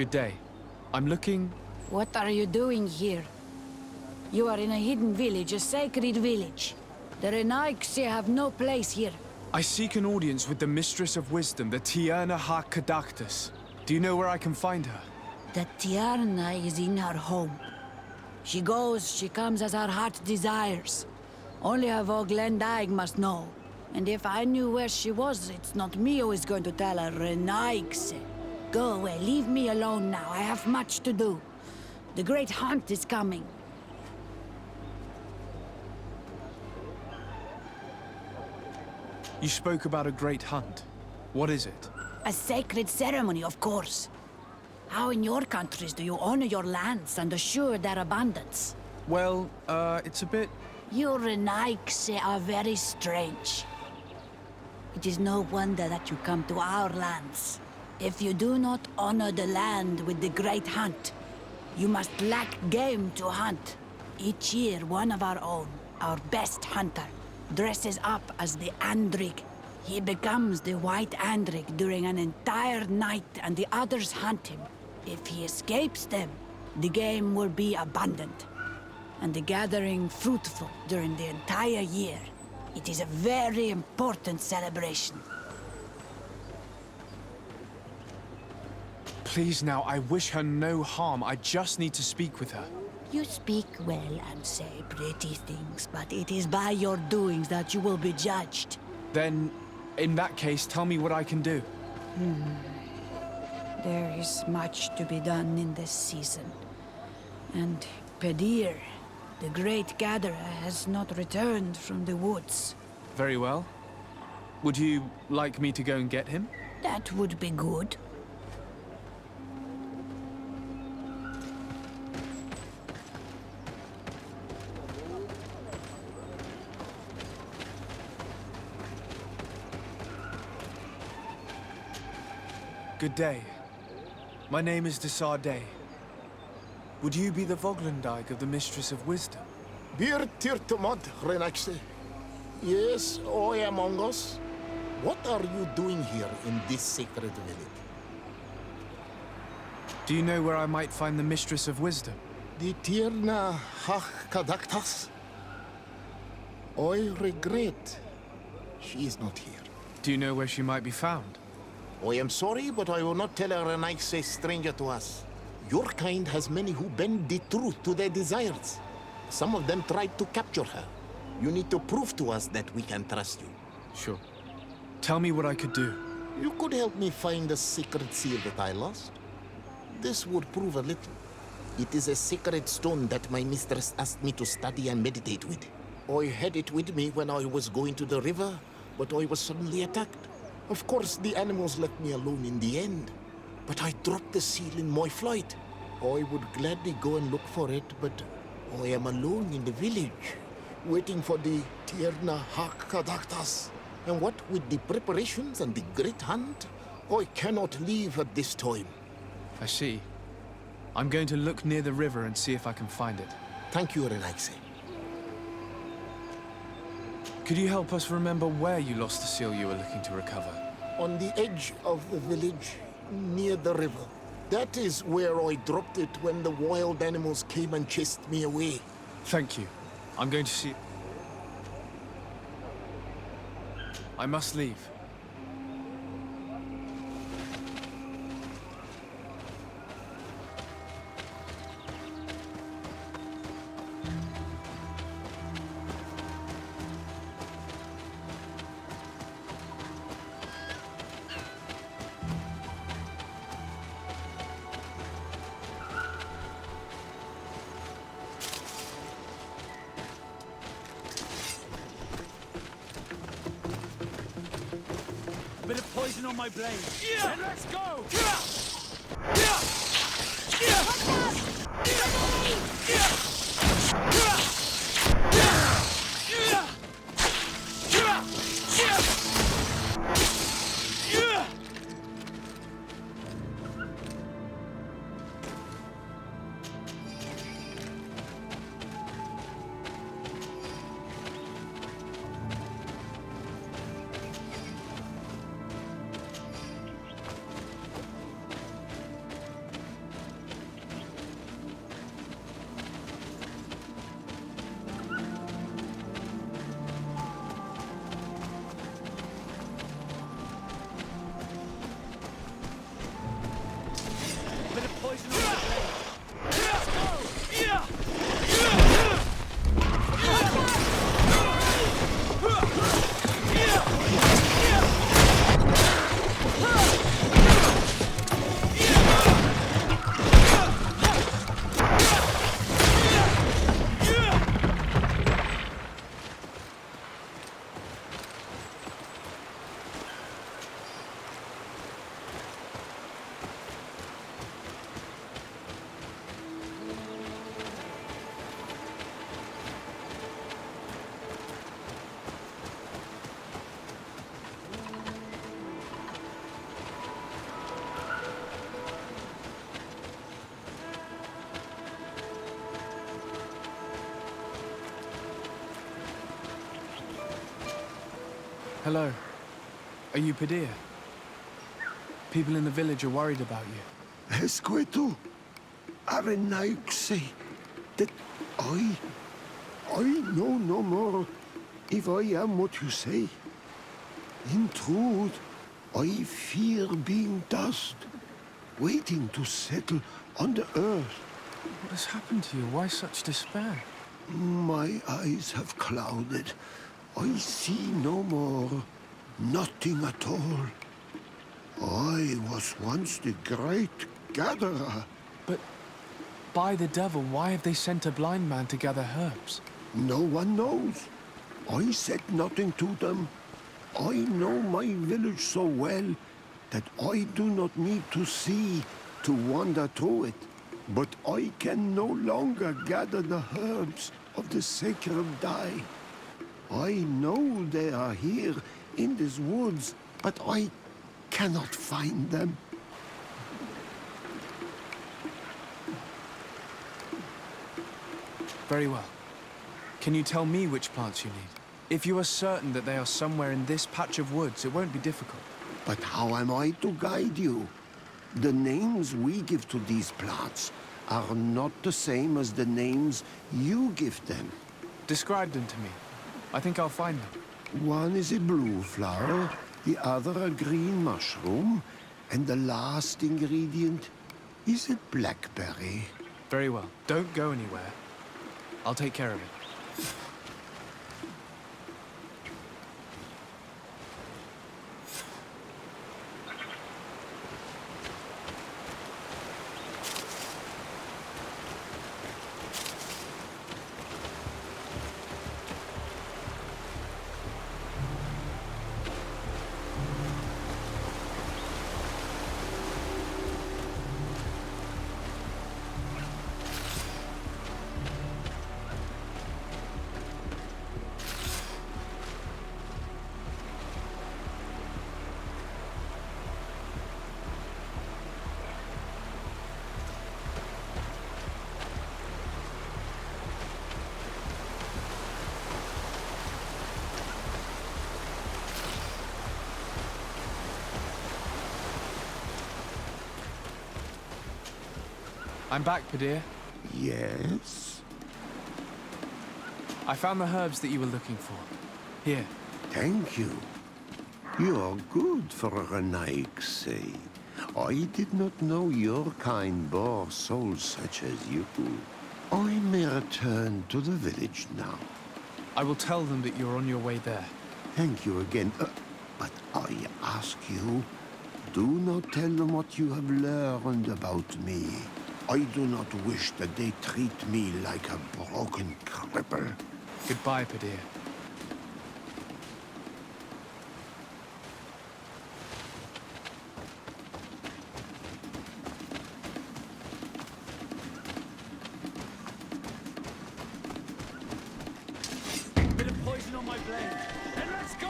Good day. I'm looking... What are you doing here? You are in a hidden village, a sacred village. The Renaiks have no place here. I seek an audience with the Mistress of Wisdom, the Tierna Harh Cadachtas. Do you know where I can find her? The Tierna is in her home. She goes, she comes as her heart desires. Only her Vog Nadaig must know. And if I knew where she was, it's not me who is going to tell her, Renaiks. Go away, leave me alone now. I have much to do. The great hunt is coming. You spoke about a great hunt. What is it? A sacred ceremony, of course. How in your countries do you honor your lands and assure their abundance? Well, it's a bit... You Renaiks are very strange. It is no wonder that you come to our lands. If you do not honor the land with the great hunt, you must lack game to hunt. Each year, one of our own, our best hunter, dresses up as the Andrig. He becomes the White Andrig during an entire night and the others hunt him. If he escapes them, the game will be abundant, and the gathering fruitful during the entire year. It is a very important celebration. Please now, I wish her no harm. I just need to speak with her. You speak well and say pretty things, but it is by your doings that you will be judged. Then, in that case, tell me what I can do. There is much to be done in this season. And Peddir, the great gatherer, has not returned from the woods. Very well. Would you like me to go and get him? That would be good. Good day. My name is Desarday. Would you be the Voglendaig of the Mistress of Wisdom? Bir tirtumad, Renaxe. Yes, I am Ongos. What are you doing here in this sacred village? Do you know where I might find the Mistress of Wisdom? The Tierna Harh Cadachtas? I regret she is not here. Do you know where she might be found? I am sorry, but I will not tell her an Ike's stranger to us. Your kind has many who bend the truth to their desires. Some of them tried to capture her. You need to prove to us that we can trust you. Sure. Tell me what I could do. You could help me find the sacred seal that I lost. This would prove a little. It is a sacred stone that my mistress asked me to study and meditate with. I had it with me when I was going to the river, but I was suddenly attacked. Of course, the animals left me alone in the end. But I dropped the seal in my flight. I would gladly go and look for it, but I am alone in the village, waiting for the Tierna Harh Cadachtas. And what with the preparations and the great hunt, I cannot leave at this time. I see. I'm going to look near the river and see if I can find it. Thank you, Renaxe. Could you help us remember where you lost the seal you were looking to recover? On the edge of the village, near the river. That is where I dropped it when the wild animals came and chased me away. Thank you. I'm going to see... I must leave. Bit of poison on my blade. Yeah. And let's go! Hello. Are you Peddir? People in the village are worried about you. Esqueto, Arenaix, that I know no more if I am what you say. In truth, I fear being dust, waiting to settle on the earth. What has happened to you? Why such despair? My eyes have clouded. I see no more, nothing at all. I was once the great gatherer. But by the devil, why have they sent a blind man to gather herbs? No one knows. I said nothing to them. I know my village so well that I do not need to see to wander through it. But I can no longer gather the herbs of the sacred dye. I know they are here in these woods, but I cannot find them. Very well. Can you tell me which plants you need? If you are certain that they are somewhere in this patch of woods, it won't be difficult. But how am I to guide you? The names we give to these plants are not the same as the names you give them. Describe them to me. I think I'll find them. One is a blue flower, the other a green mushroom, and the last ingredient is a blackberry. Very well. Don't go anywhere. I'll take care of it. I'm back, Peddir. Yes? I found the herbs that you were looking for. Here. Thank you. You are good for a Renaix. I did not know your kind bore souls such as you. I may return to the village now. I will tell them that you're on your way there. Thank you again. But I ask you, do not tell them what you have learned about me. I do not wish that they treat me like a broken cripple. Goodbye, Peddir. Bit of poison on my blade. And let's go!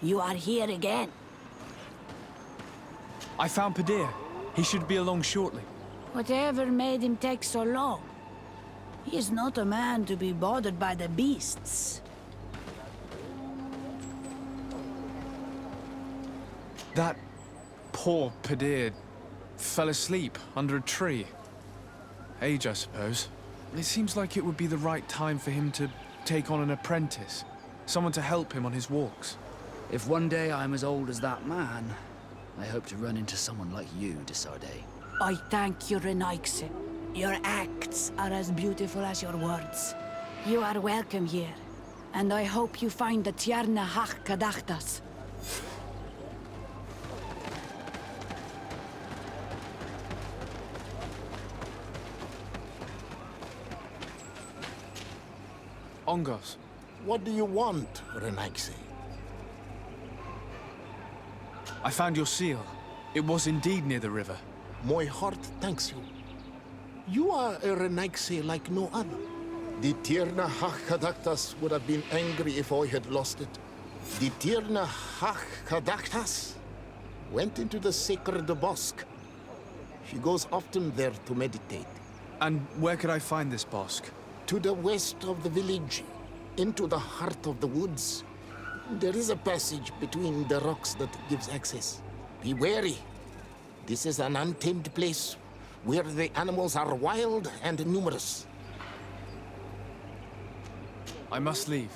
You are here again. I found Peddir. He should be along shortly. Whatever made him take so long? He is not a man to be bothered by the beasts. That poor Peddir fell asleep under a tree. Age, I suppose. It seems like it would be the right time for him to take on an apprentice. Someone to help him on his walks. If one day I'm as old as that man, I hope to run into someone like you, Desarde. I thank you, Renaix. Your acts are as beautiful as your words. You are welcome here, and I hope you find the Tierna Harh Cadachtas. Ongos. What do you want, Renaix? I found your seal. It was indeed near the river. My heart thanks you. You are a Renaix like no other. The Tierna Harh Cadachtas would have been angry if I had lost it. The Tierna Harh Cadachtas went into the sacred bosque. She goes often there to meditate. And where could I find this bosque? To the west of the village, into the heart of the woods. There is a passage between the rocks that gives access. Be wary. This is an untamed place where the animals are wild and numerous. I must leave.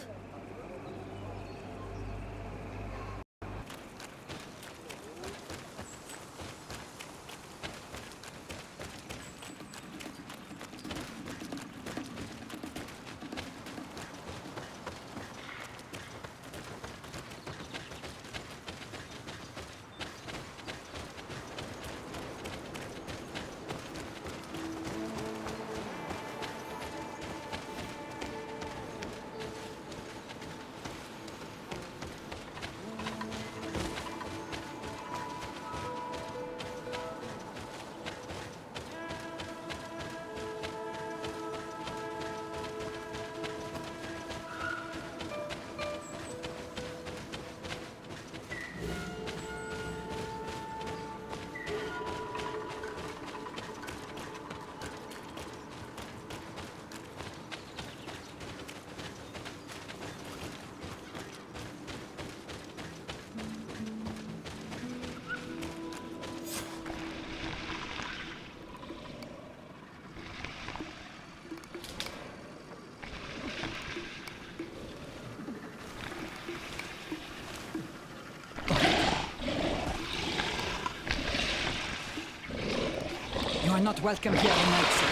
You are not welcome here tonight, sir.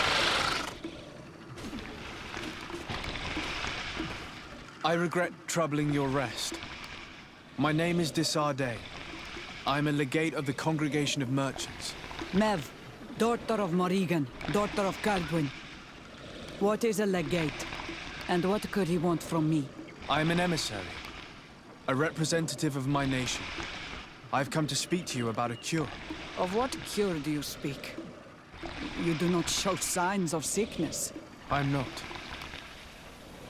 I regret troubling your rest. My name is Disarday. I am a legate of the Congregation of Merchants. Mev, daughter of Morrigan, daughter of Cardwin. What is a legate? And what could he want from me? I am an emissary, a representative of my nation. I've come to speak to you about a cure. Of what cure do you speak? You do not show signs of sickness. I'm not.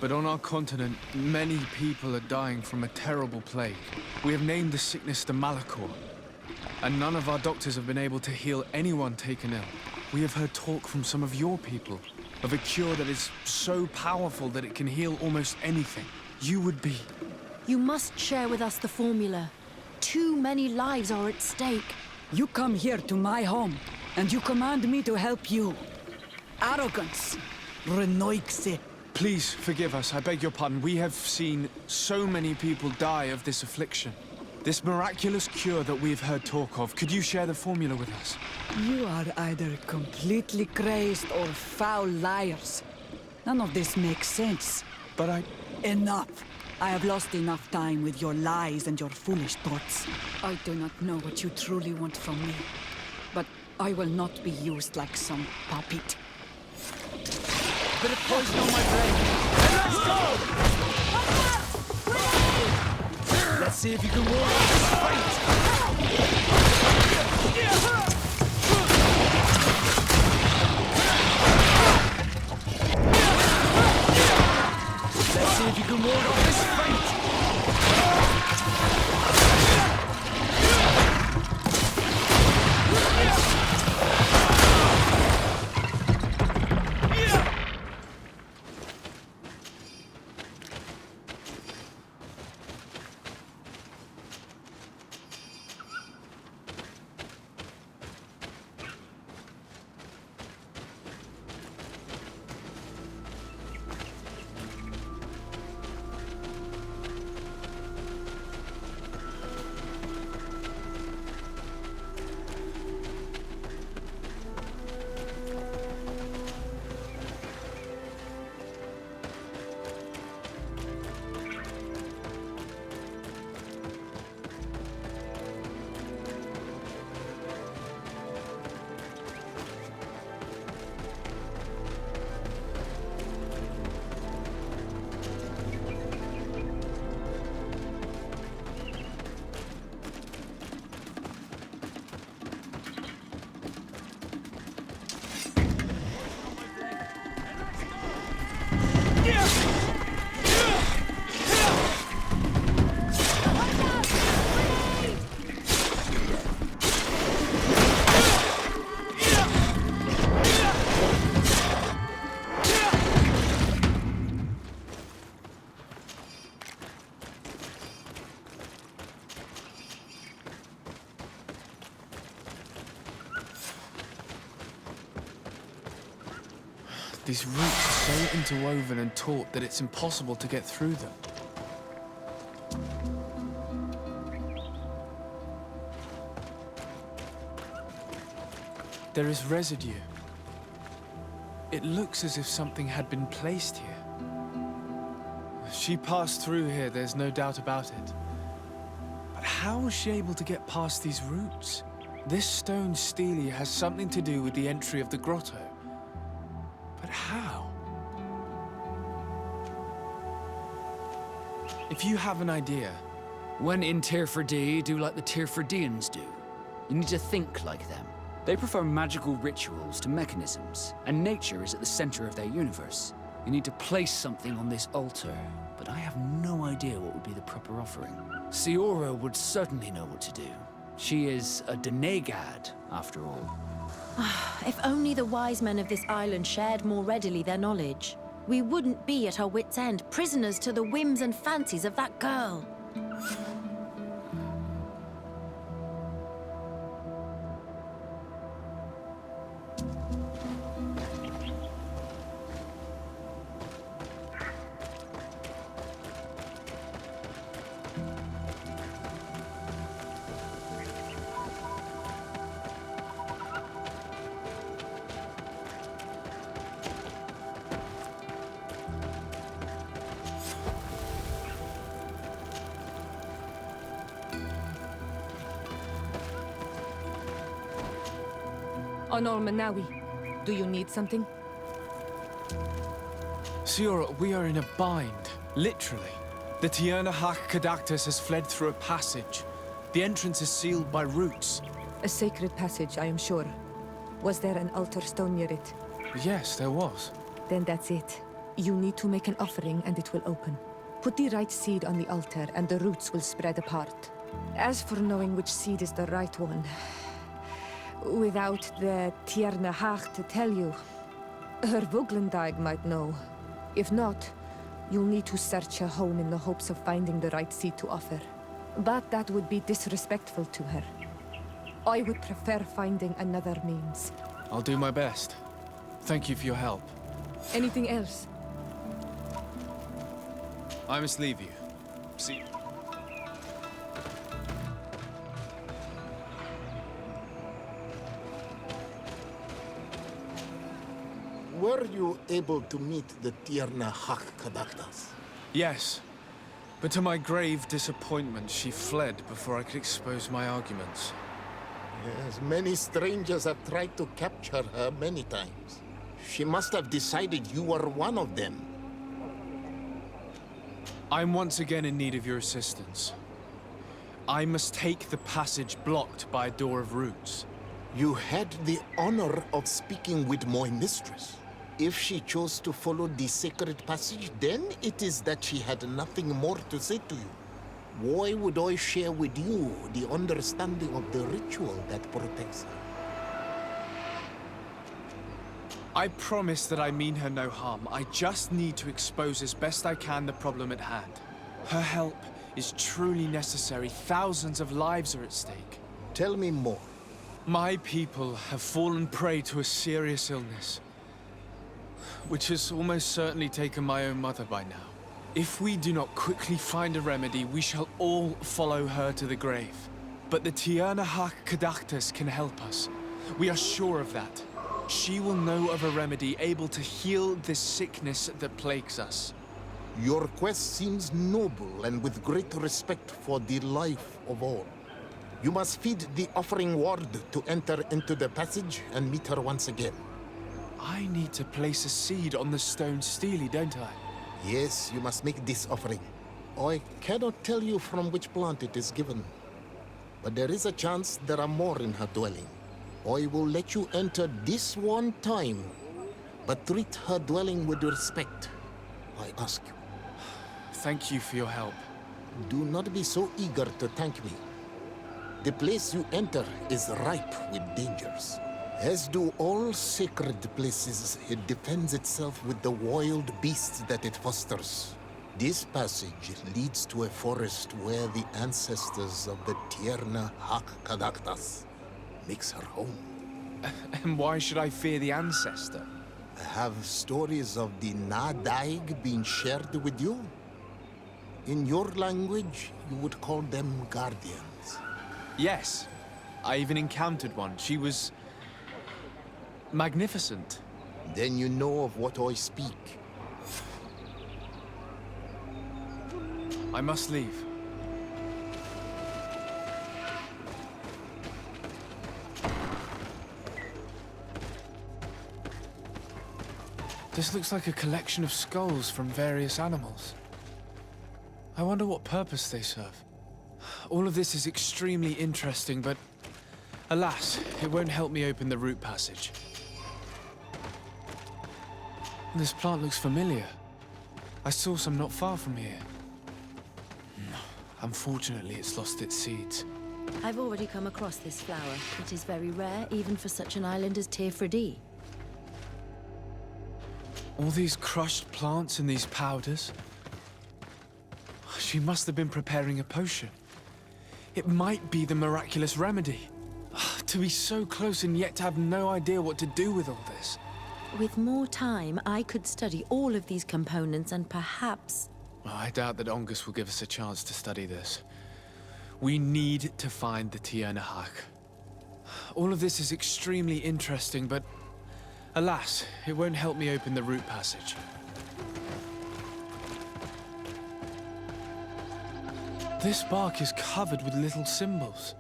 But on our continent, many people are dying from a terrible plague. We have named the sickness the Malachor, and none of our doctors have been able to heal anyone taken ill. We have heard talk from some of your people of a cure that is so powerful that it can heal almost anything. You would be... You must share with us the formula. Too many lives are at stake. You come here to my home, and you command me to help you. Arrogance. Renoixe. Please forgive us, I beg your pardon. We have seen so many people die of this affliction. This miraculous cure that we've heard talk of, could you share the formula with us? You are either completely crazed or foul liars. None of this makes sense. But Enough! I have lost enough time with your lies and your foolish thoughts. I do not know what you truly want from me, but I will not be used like some puppet. Bit of poison on my brain. Let's go! Let's see if you can ward off this fight. Let's see if you can ward off this fight. These roots are so interwoven and taut that it's impossible to get through them. There is residue. It looks as if something had been placed here. She passed through here, there's no doubt about it. But how was she able to get past these roots? This stone stele has something to do with the entry of the grotto. But how? If you have an idea... When in Tirfrdi, do like the Tirfrdians do. You need to think like them. They prefer magical rituals to mechanisms, and nature is at the center of their universe. You need to place something on this altar, but I have no idea what would be the proper offering. Siora would certainly know what to do. She is a Denegad, after all. If only the wise men of this island shared more readily their knowledge, we wouldn't be at our wits' end, prisoners to the whims and fancies of that girl. Honor Manawi, do you need something? Siora, we are in a bind. Literally. The Tierna Harh Cadachtas has fled through a passage. The entrance is sealed by roots. A sacred passage, I am sure. Was there an altar stone near it? Yes, there was. Then that's it. You need to make an offering and it will open. Put the right seed on the altar and the roots will spread apart. As for knowing which seed is the right one, without the Tierna Harh to tell you, her Vuglendaig might know. If not, you'll need to search her home in the hopes of finding the right seed to offer. But that would be disrespectful to her. I would prefer finding another means. I'll do my best. Thank you for your help. Anything else? I must leave you. See... Were you able to meet the Tierna Harh Cadachtas? Yes. But to my grave disappointment, she fled before I could expose my arguments. Yes, many strangers have tried to capture her many times. She must have decided you were one of them. I'm once again in need of your assistance. I must take the passage blocked by a door of roots. You had the honor of speaking with my mistress. If she chose to follow the sacred passage, then it is that she had nothing more to say to you. Why would I share with you the understanding of the ritual that protects her? I promise that I mean her no harm. I just need to expose as best I can the problem at hand. Her help is truly necessary. Thousands of lives are at stake. Tell me more. My people have fallen prey to a serious illness, which has almost certainly taken my own mother by now. If we do not quickly find a remedy, we shall all follow her to the grave. But the Tierna Harh Cadachtas can help us. We are sure of that. She will know of a remedy able to heal this sickness that plagues us. Your quest seems noble and with great respect for the life of all. You must feed the offering ward to enter into the passage and meet her once again. I need to place a seed on the stone stele, don't I? Yes, you must make this offering. I cannot tell you from which plant it is given, but there is a chance there are more in her dwelling. I will let you enter this one time, but treat her dwelling with respect, I ask you. Thank you for your help. Do not be so eager to thank me. The place you enter is ripe with dangers. As do all sacred places, it defends itself with the wild beasts that it fosters. This passage leads to a forest where the ancestors of the Tierna Harh Cadachtas makes her home. And why should I fear the ancestor? Have stories of the Nadaig been shared with you? In your language, you would call them guardians. Yes. I even encountered one. She was magnificent. Then you know of what I speak. I must leave. This looks like a collection of skulls from various animals. I wonder what purpose they serve. All of this is extremely interesting, but alas, it won't help me open the root passage. This plant looks familiar. I saw some not far from here. Unfortunately, it's lost its seeds. I've already come across this flower. It is very rare, even for such an island as Tierna. All these crushed plants and these powders. She must have been preparing a potion. It might be the miraculous remedy. To be so close and yet to have no idea what to do with all this. With more time, I could study all of these components and perhaps... I doubt that Ongos will give us a chance to study this. We need to find the Tierna Harh. All of this is extremely interesting, but alas, it won't help me open the root passage. This bark is covered with little symbols.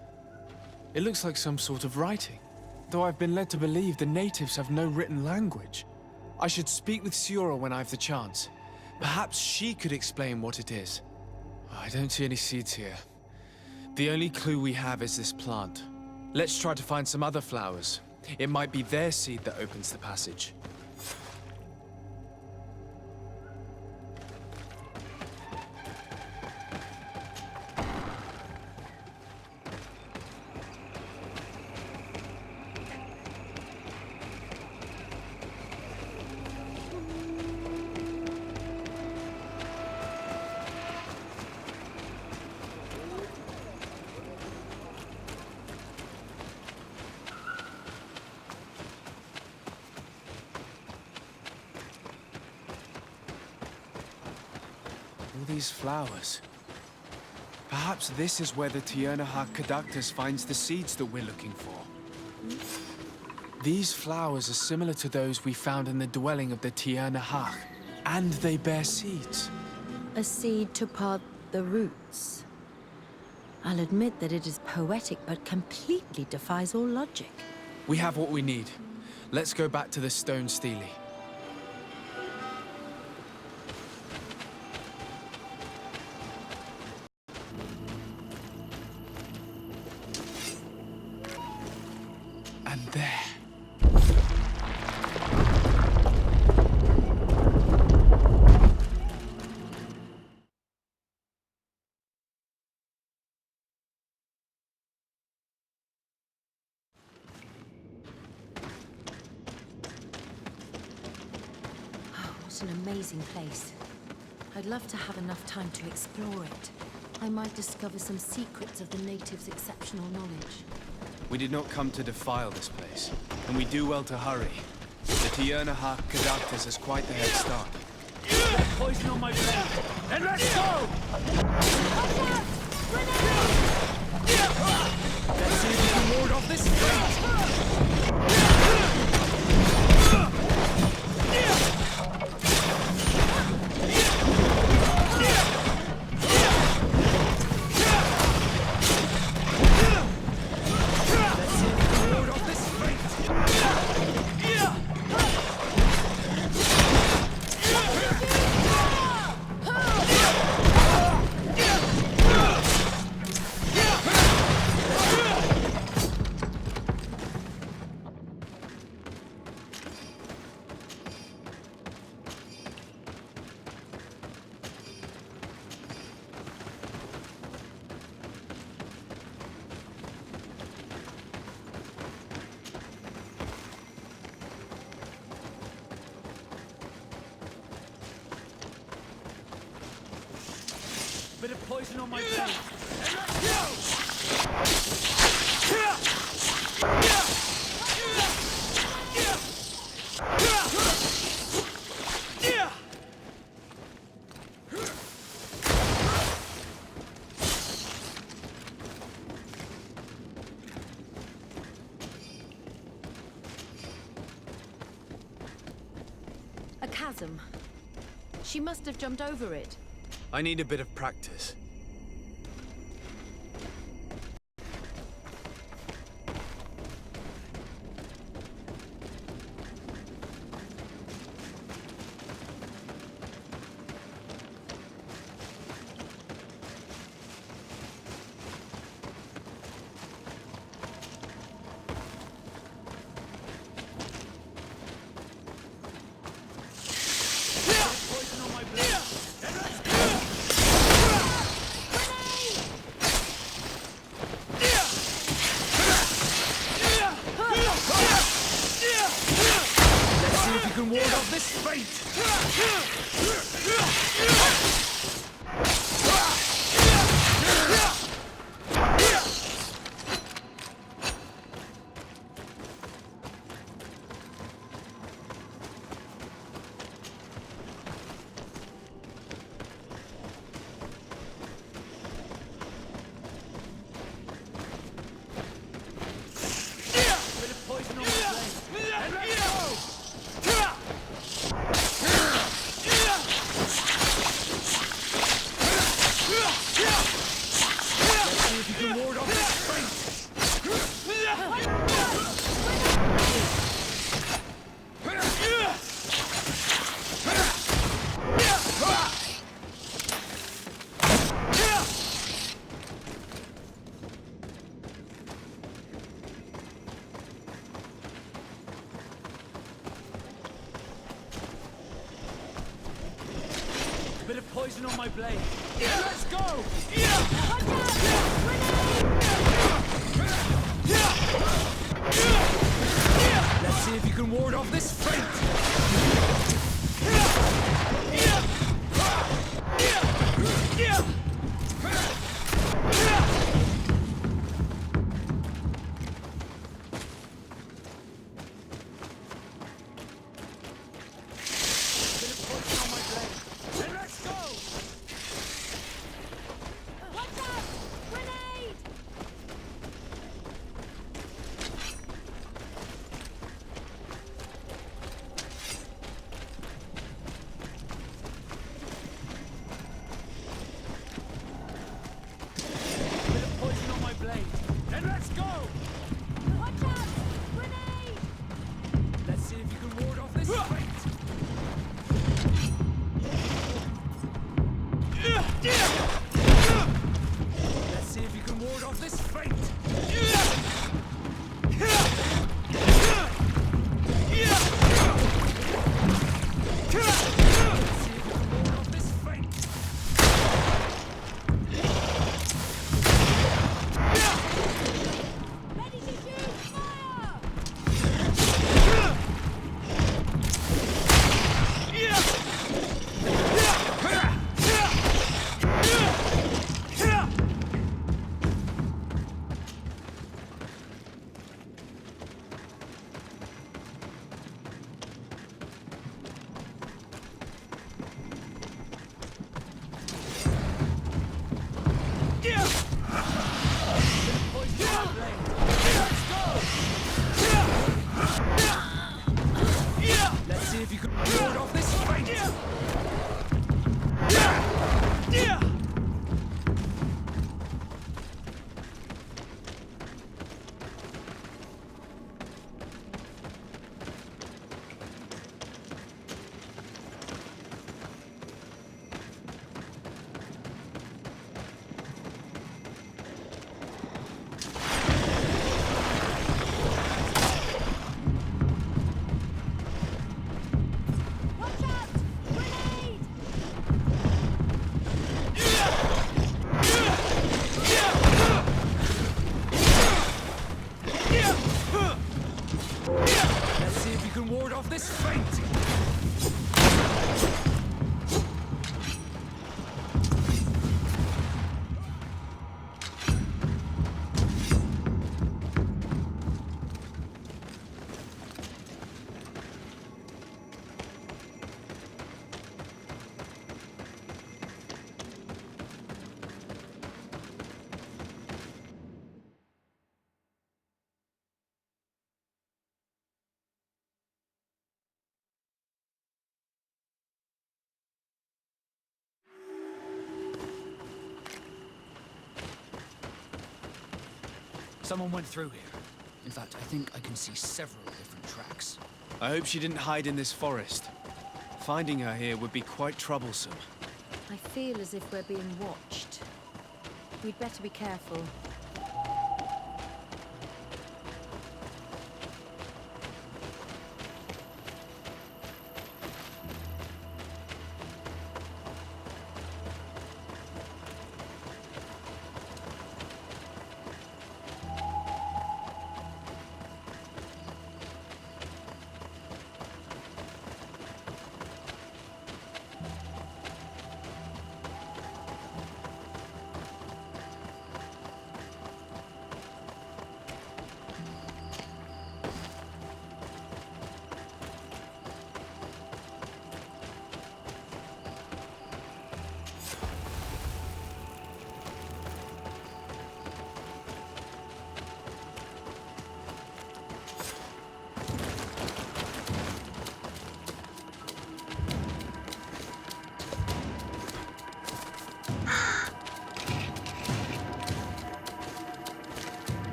It looks like some sort of writing, though I've been led to believe the natives have no written language. I should speak with Siora when I have the chance. Perhaps she could explain what it is. I don't see any seeds here. The only clue we have is this plant. Let's try to find some other flowers. It might be their seed that opens the passage. All these flowers. Perhaps this is where the Tierna Harh Cadachtas finds the seeds that we're looking for. These flowers are similar to those we found in the dwelling of the Tierna Harh, and they bear seeds. A seed to pod the roots. I'll admit that it is poetic, but completely defies all logic. We have what we need. Let's go back to the stone stele. And there. What an amazing place. I'd love to have enough time to explore it. I might discover some secrets of the natives' exceptional knowledge. We did not come to defile this place, and we do well to hurry. The Tierna Harh Cadachtas has quite the head start. Poison on my blade! Then let's go! Let's see if we can ward off this fate! Bit of poison on my blade. And let's go! A chasm. She must have jumped over it. I need a bit of practice. Bit of poison on my blade. Let's go! Let's see if you can ward off this fate! Someone went through here. In fact, I think I can see several different tracks. I hope she didn't hide in this forest. Finding her here would be quite troublesome. I feel as if we're being watched. We'd better be careful.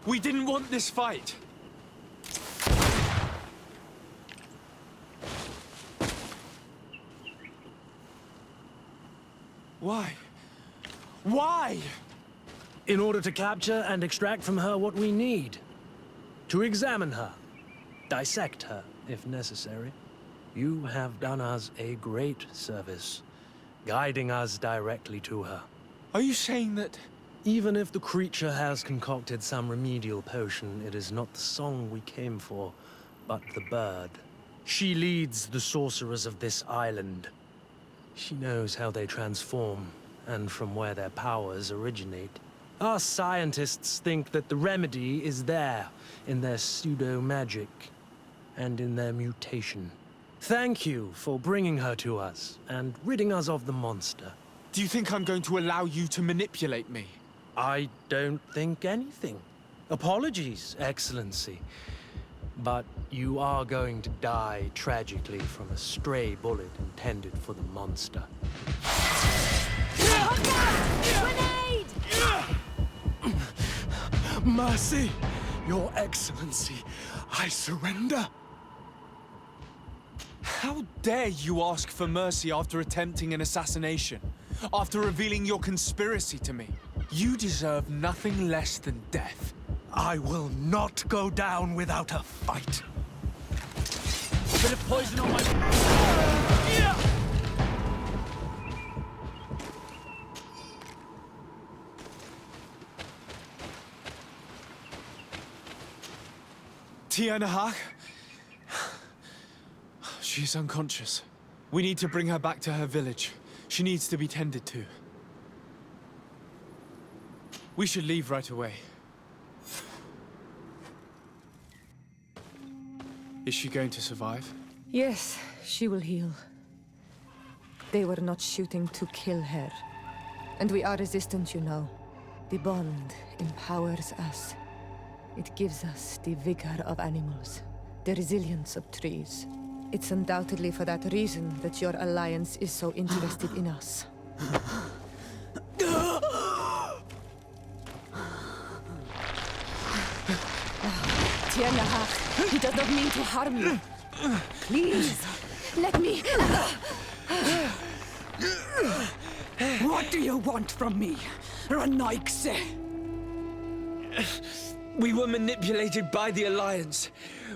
We didn't want this fight. Why? Why? In order to capture and extract from her what we need. To examine her. Dissect her, if necessary. You have done us a great service, guiding us directly to her. Are you saying that... Even if the creature has concocted some remedial potion, it is not the song we came for, but the bird. She leads the sorcerers of this island. She knows how they transform, and from where their powers originate. Our scientists think that the remedy is there, in their pseudo-magic, and in their mutation. Thank you for bringing her to us and ridding us of the monster. Do you think I'm going to allow you to manipulate me? I don't think anything. Apologies, Excellency. But you are going to die tragically from a stray bullet intended for the monster. Grenade! Mercy, Your Excellency, I surrender. How dare you ask for mercy after attempting an assassination? After revealing your conspiracy to me? You deserve nothing less than death. I will not go down without a fight. Bit of poison on my... Tierna Harh? She's unconscious. We need to bring her back to her village. She needs to be tended to. We should leave right away. Is she going to survive? Yes, she will heal. They were not shooting to kill her. And we are resistant, you know. The bond empowers us. It gives us the vigor of animals, the resilience of trees. It's undoubtedly for that reason that your alliance is so interested in us. Tierna Harh, he does not mean to harm you. Please, let me... What do you want from me, Nadaig? We were manipulated by the Alliance.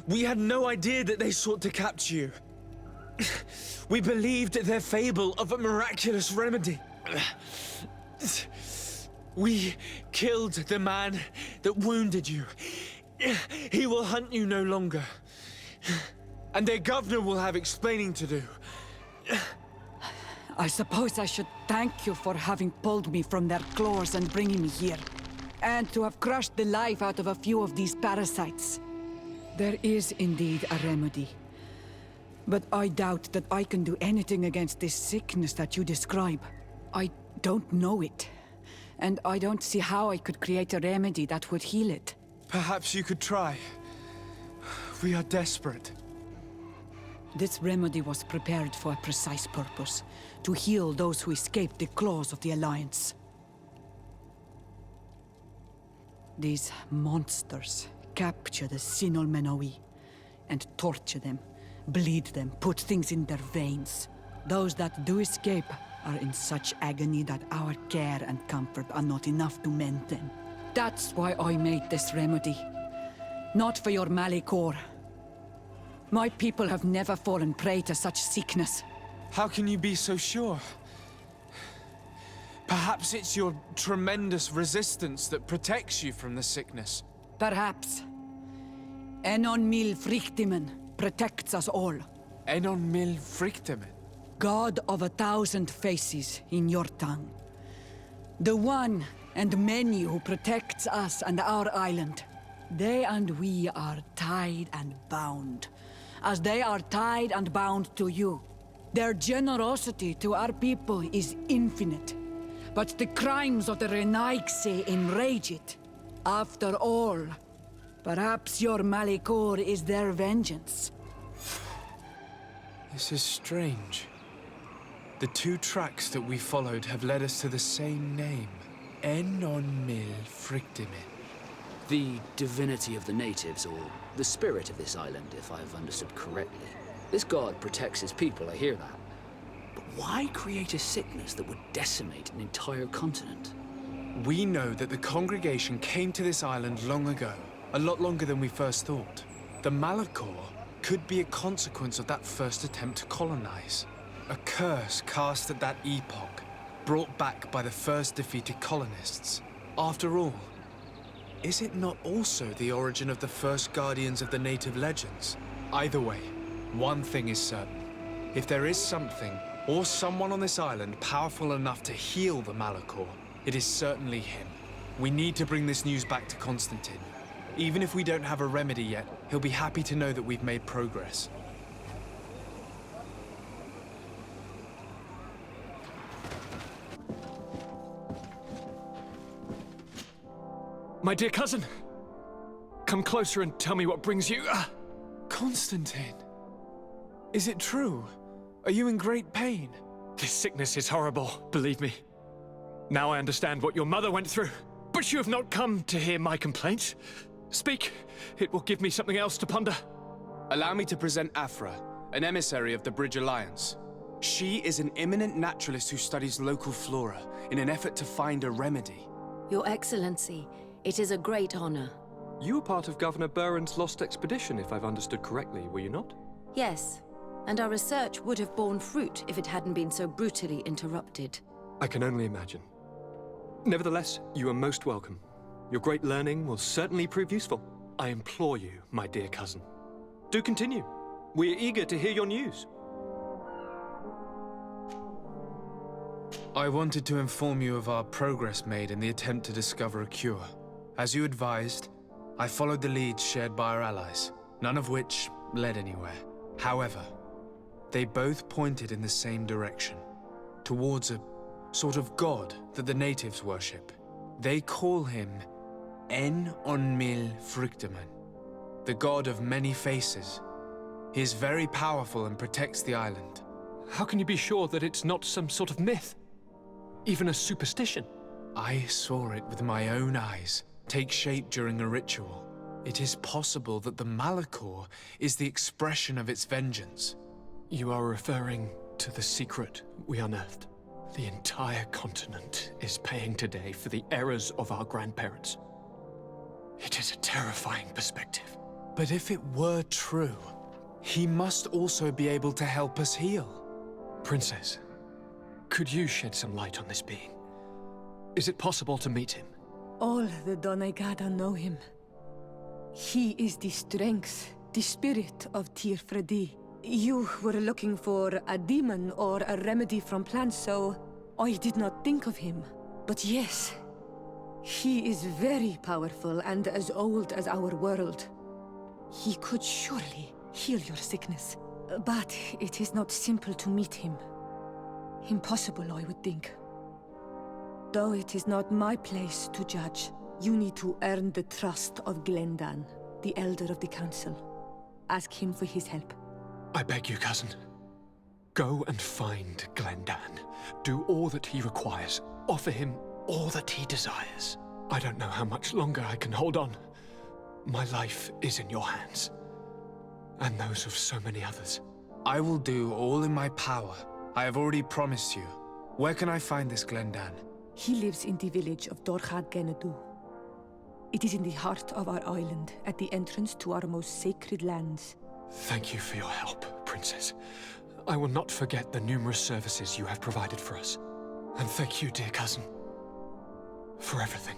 We had no idea that they sought to capture you. We believed their fable of a miraculous remedy. We killed the man that wounded you. He will hunt you no longer. And their governor will have explaining to do. I suppose I should thank you for having pulled me from their claws and bringing me here. And to have crushed the life out of a few of these parasites. There is indeed a remedy. But I doubt that I can do anything against this sickness that you describe. I don't know it. And I don't see how I could create a remedy that would heal it. Perhaps you could try. We are desperate. This remedy was prepared for a precise purpose. To heal those who escaped the claws of the Alliance. These monsters capture the Sinol Menoi and torture them, bleed them, put things in their veins. Those that do escape are in such agony that our care and comfort are not enough to mend them. That's why I made this remedy. Not for your Malikor. My people have never fallen prey to such sickness. How can you be so sure? Perhaps it's your tremendous resistance that protects you from the sickness. Perhaps. Enon mil frictimen protects us all. Enon mil frictimen? God of 1,000 faces in your tongue. The one and many who protects us and our island. They and we are tied and bound, as they are tied and bound to you. Their generosity to our people is infinite. But the crimes of the Nadaig enrage it. After all, perhaps your Malikor is their vengeance. This is strange. The two tracks that we followed have led us to the same name. Enon mil frictimen. The divinity of the natives, or the spirit of this island, if I've understood correctly. This god protects his people, I hear that. But why create a sickness that would decimate an entire continent? We know that the congregation came to this island long ago, a lot longer than we first thought. The Malikor could be a consequence of that first attempt to colonize. A curse cast at that epoch, brought back by the first defeated colonists. After all, is it not also the origin of the first guardians of the native legends? Either way, one thing is certain. If there is something, or someone on this island powerful enough to heal the Malikor, it is certainly him. We need to bring this news back to Constantine. Even if we don't have a remedy yet, he'll be happy to know that we've made progress. My dear cousin, come closer and tell me what brings you. Constantine, is it true? Are you in great pain? This sickness is horrible, believe me. Now I understand what your mother went through. But you have not come to hear my complaints. Speak, it will give me something else to ponder. Allow me to present Afra, an emissary of the Bridge Alliance. She is an eminent naturalist who studies local flora in an effort to find a remedy. Your Excellency, it is a great honor. You were part of Governor Buren's lost expedition, if I've understood correctly, were you not? Yes, and our research would have borne fruit if it hadn't been so brutally interrupted. I can only imagine. Nevertheless, you are most welcome. Your great learning will certainly prove useful. I implore you, my dear cousin. Do continue. We are eager to hear your news. I wanted to inform you of our progress made in the attempt to discover a cure. As you advised, I followed the leads shared by our allies, none of which led anywhere. However, they both pointed in the same direction, towards a sort of god that the natives worship. They call him En-on-mil Frictaman, the god of many faces. He is very powerful and protects the island. How can you be sure that it's not some sort of myth? Even a superstition? I saw it with my own eyes take shape during a ritual. It is possible that the Malachor is the expression of its vengeance. You are referring to the secret we unearthed. The entire continent is paying today for the errors of our grandparents. It is a terrifying perspective. But if it were true, he must also be able to help us heal. Princess, could you shed some light on this being? Is it possible to meet him? All the Doneigada know him. He is the strength, the spirit of Tirfredi. You were looking for a demon or a remedy from plants, so I did not think of him. But yes, he is very powerful and as old as our world. He could surely heal your sickness. But it is not simple to meet him. Impossible, I would think. Though it is not my place to judge, you need to earn the trust of Glendan, the Elder of the Council. Ask him for his help. I beg you, cousin. Go and find Glendan. Do all that he requires. Offer him all that he desires. I don't know how much longer I can hold on. My life is in your hands. And those of so many others. I will do all in my power. I have already promised you. Where can I find this Glendan? He lives in the village of Dorchad Genadu. It is in the heart of our island, at the entrance to our most sacred lands. Thank you for your help, Princess. I will not forget the numerous services you have provided for us. And thank you, dear cousin, for everything.